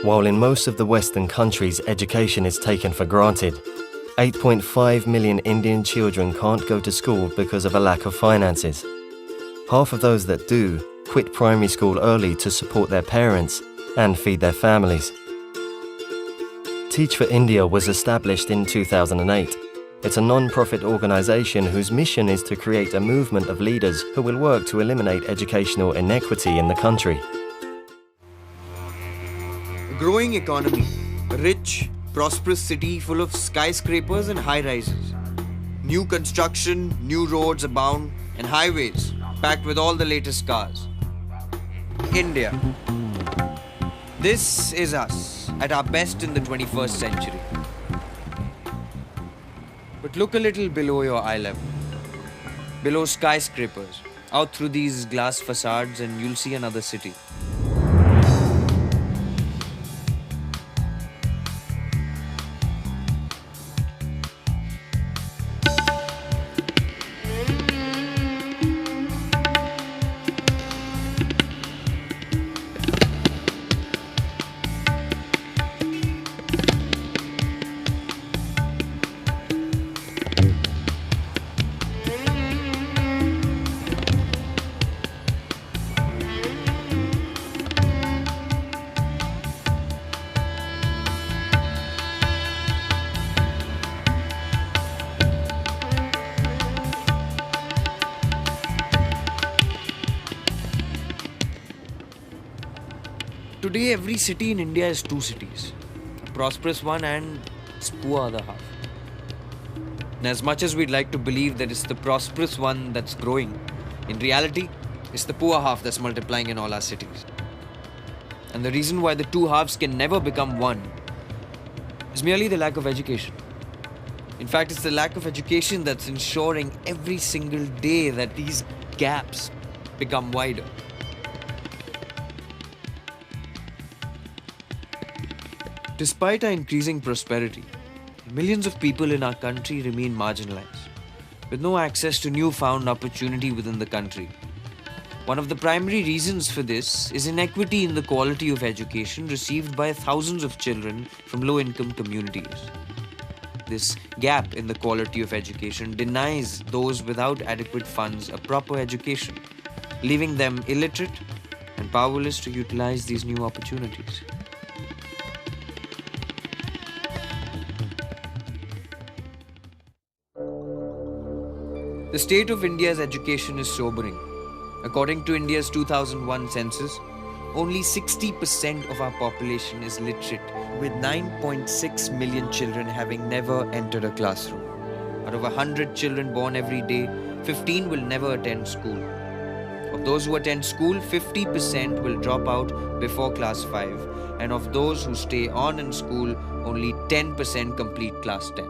While in most of the Western countries, education is taken for granted, 8.5 million Indian children can't go to school because of a lack of finances. Half of those that do quit primary school early to support their parents and feed their families. Teach for India was established in 2008. It's a non-profit organization whose mission is to create a movement of leaders who will work to eliminate educational inequity in the country. A growing economy, a rich, prosperous city full of skyscrapers and high-rises. New construction, new roads abound, and highways packed with all the latest cars. India. This is us, at our best in the 21st century. But look a little below your eye level. Below skyscrapers, out through these glass facades, and you'll see another city. Today, every city in India is two cities, a prosperous one and its poor other half. And as much as we'd like to believe that it's the prosperous one that's growing, in reality, it's the poor half that's multiplying in all our cities. And the reason why the two halves can never become one is merely the lack of education. In fact, it's the lack of education that's ensuring every single day that these gaps become wider. Despite our increasing prosperity, millions of people in our country remain marginalized, with no access to newfound opportunity within the country. One of the primary reasons for this is inequity in the quality of education received by thousands of children from low-income communities. This gap in the quality of education denies those without adequate funds a proper education, leaving them illiterate and powerless to utilize these new opportunities. The state of India's education is sobering. According to India's 2001 census, only 60% of our population is literate, with 9.6 million children having never entered a classroom. Out of 100 children born every day, 15 will never attend school. Of those who attend school, 50% will drop out before class 5, and of those who stay on in school, only 10% complete class 10.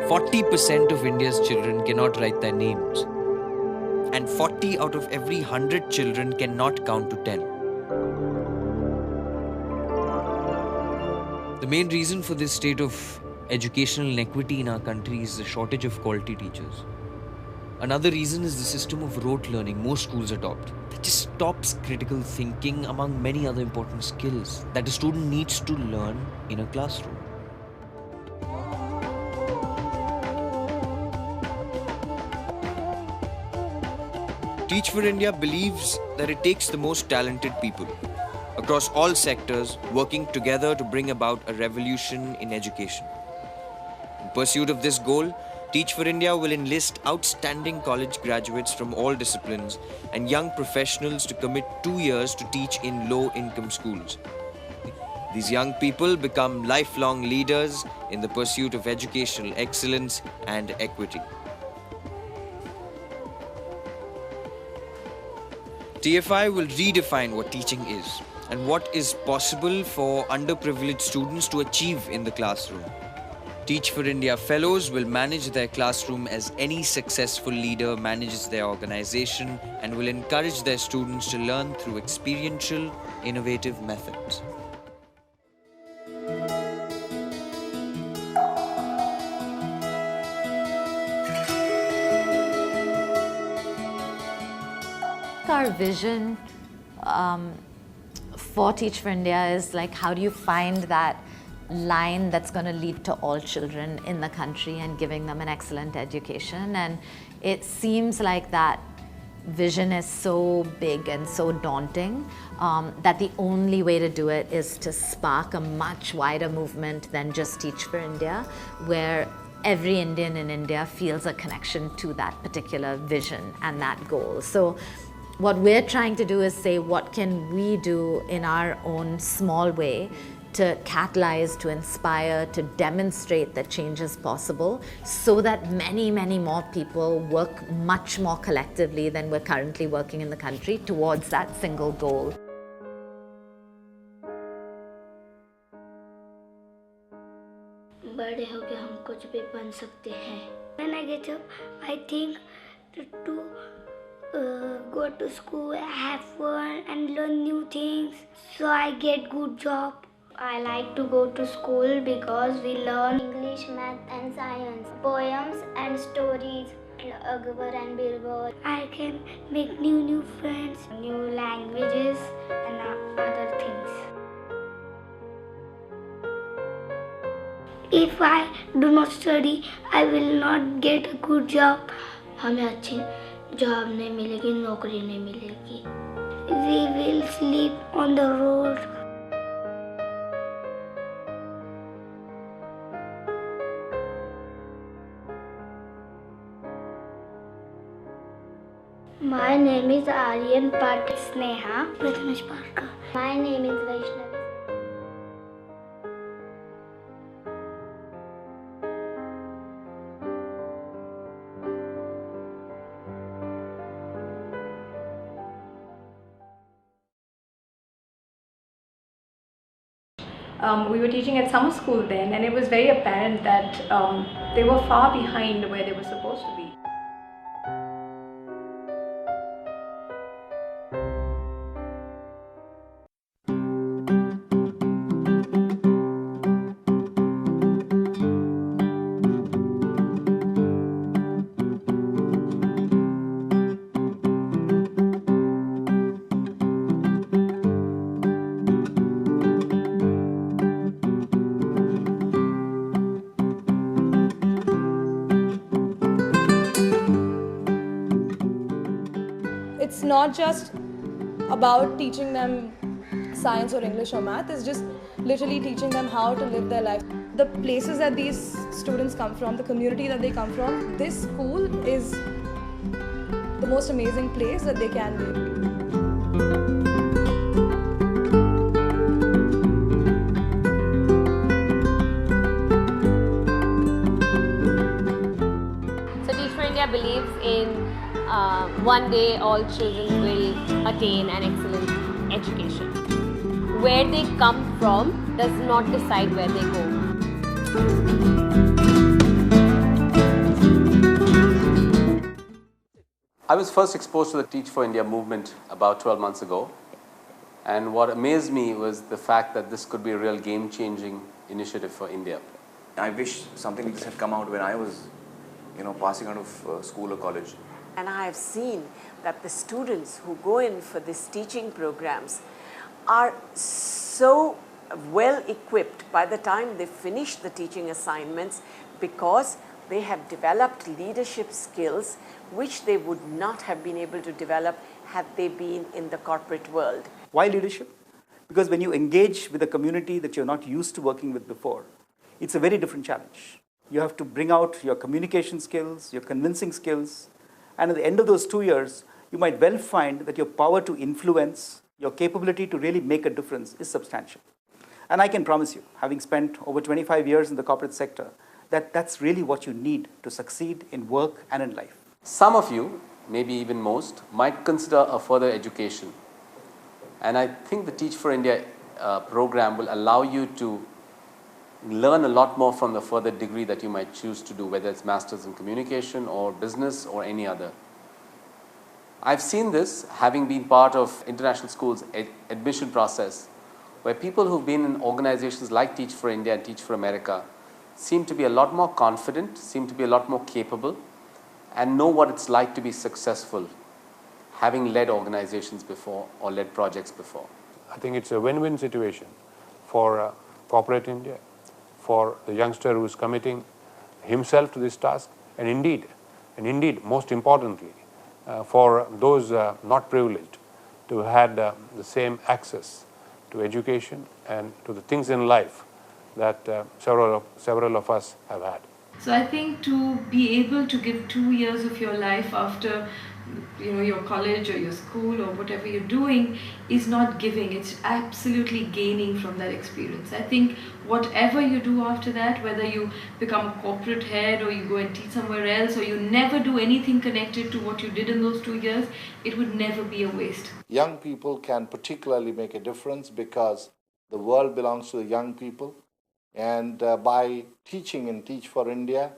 40% of India's children cannot write their names, and 40 out of every 100 children cannot count to 10. The main reason for this state of educational inequity in our country is the shortage of quality teachers. Another reason is the system of rote learning most schools adopt that just stops critical thinking among many other important skills that a student needs to learn in a classroom. Teach for India believes that it takes the most talented people across all sectors working together to bring about a revolution in education. In pursuit of this goal, Teach for India will enlist outstanding college graduates from all disciplines and young professionals to commit 2 years to teach in low-income schools. These young people become lifelong leaders in the pursuit of educational excellence and equity. TFI will redefine what teaching is and what is possible for underprivileged students to achieve in the classroom. Teach for India fellows will manage their classroom as any successful leader manages their organization and will encourage their students to learn through experiential, innovative methods. Our vision for Teach for India is like, how do you find that line that's going to lead to all children in the country and giving them an excellent education? And it seems like that vision is so big and so daunting that the only way to do it is to spark a much wider movement than just Teach for India, where every Indian in India feels a connection to that particular vision and that goal. So what we're trying to do is say, what can we do in our own small way to catalyze, to inspire, to demonstrate that change is possible, so that many, many more people work much more collectively than we're currently working in the country towards that single goal. बड़े होके हम कुछ भी बन सकते हैं. When I get up, I think to go to school, have fun and learn new things, so I get good job. I like to go to school because we learn English, math and science, poems and stories, Akbar and Birbal. I can make new friends, new languages and other things. If I do not study, I will not get a good job. हमें अच्छी job नहीं मिलेगी, नौकरी नहीं मिलेगी. We will sleep on the road. My name is Aryan Pat Sneha Prathamesh Parkar. My name is Vaishnavi. We were teaching at summer school then, and it was very apparent that they were far behind where they were supposed to be. It's not just about teaching them science or English or math, it's just literally teaching them how to live their life. The places that these students come from, the community that they come from, this school is the most amazing place that they can be. Believes in one day all children will attain an excellent education. Where they come from does not decide where they go. I was first exposed to the Teach for India movement about 12 months ago, and what amazed me was the fact that this could be a real game-changing initiative for India. I wish something like this had come out when I was passing out of school or college. And I have seen that the students who go in for these teaching programs are so well equipped by the time they finish the teaching assignments, because they have developed leadership skills which they would not have been able to develop had they been in the corporate world. Why leadership? Because when you engage with a community that you're not used to working with before, it's a very different challenge. You have to bring out your communication skills, your convincing skills, and at the end of those 2 years, you might well find that your power to influence, your capability to really make a difference is substantial. And I can promise you, having spent over 25 years in the corporate sector, that that's really what you need to succeed in work and in life. Some of you, maybe even most, might consider a further education. And I think the Teach for India program will allow you to learn a lot more from the further degree that you might choose to do, whether it's Masters in Communication or Business or any other. I've seen this having been part of international schools' admission process, where people who've been in organizations like Teach for India and Teach for America seem to be a lot more confident, seem to be a lot more capable, and know what it's like to be successful. having led organizations before or led projects before. I think it's a win-win situation for corporate India, for the youngster who is committing himself to this task, and indeed, most importantly, for those not privileged to have the same access to education and to the things in life that several of us have had. So I think to be able to give 2 years of your life after your college or your school or whatever you're doing is not giving, it's absolutely gaining from that experience. I think whatever you do after that, whether you become a corporate head or you go and teach somewhere else or you never do anything connected to what you did in those 2 years, it would never be a waste. Young people can particularly make a difference because the world belongs to the young people, and by teaching in Teach for India,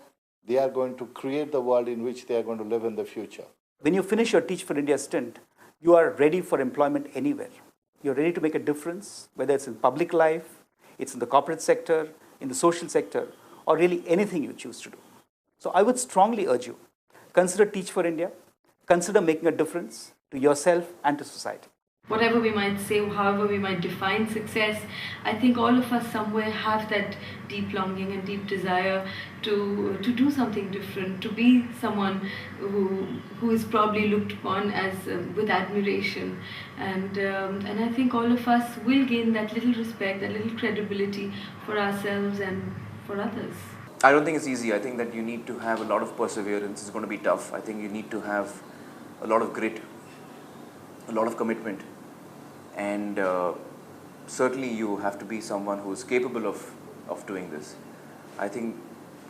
they are going to create the world in which they are going to live in the future. When you finish your Teach for India stint, you are ready for employment anywhere. You're ready to make a difference, whether it's in public life, it's in the corporate sector, in the social sector, or really anything you choose to do. So I would strongly urge you, consider Teach for India, consider making a difference to yourself and to society. Whatever we might say, however we might define success, I think all of us somewhere have that deep longing and deep desire to do something different, to be someone who is probably looked upon as with admiration, and I think all of us will gain that little respect, that little credibility for ourselves and for others. I don't think it's easy. I think that you need to have a lot of perseverance. It's going to be tough. I think you need to have a lot of grit, a lot of commitment. And certainly you have to be someone who is capable of doing this. I think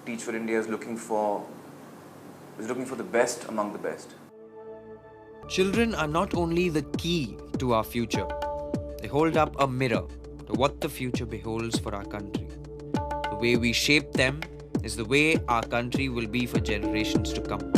Teach for India is looking for the best among the best. Children are not only the key to our future, they hold up a mirror to what the future beholds for our country. The way we shape them is the way our country will be for generations to come.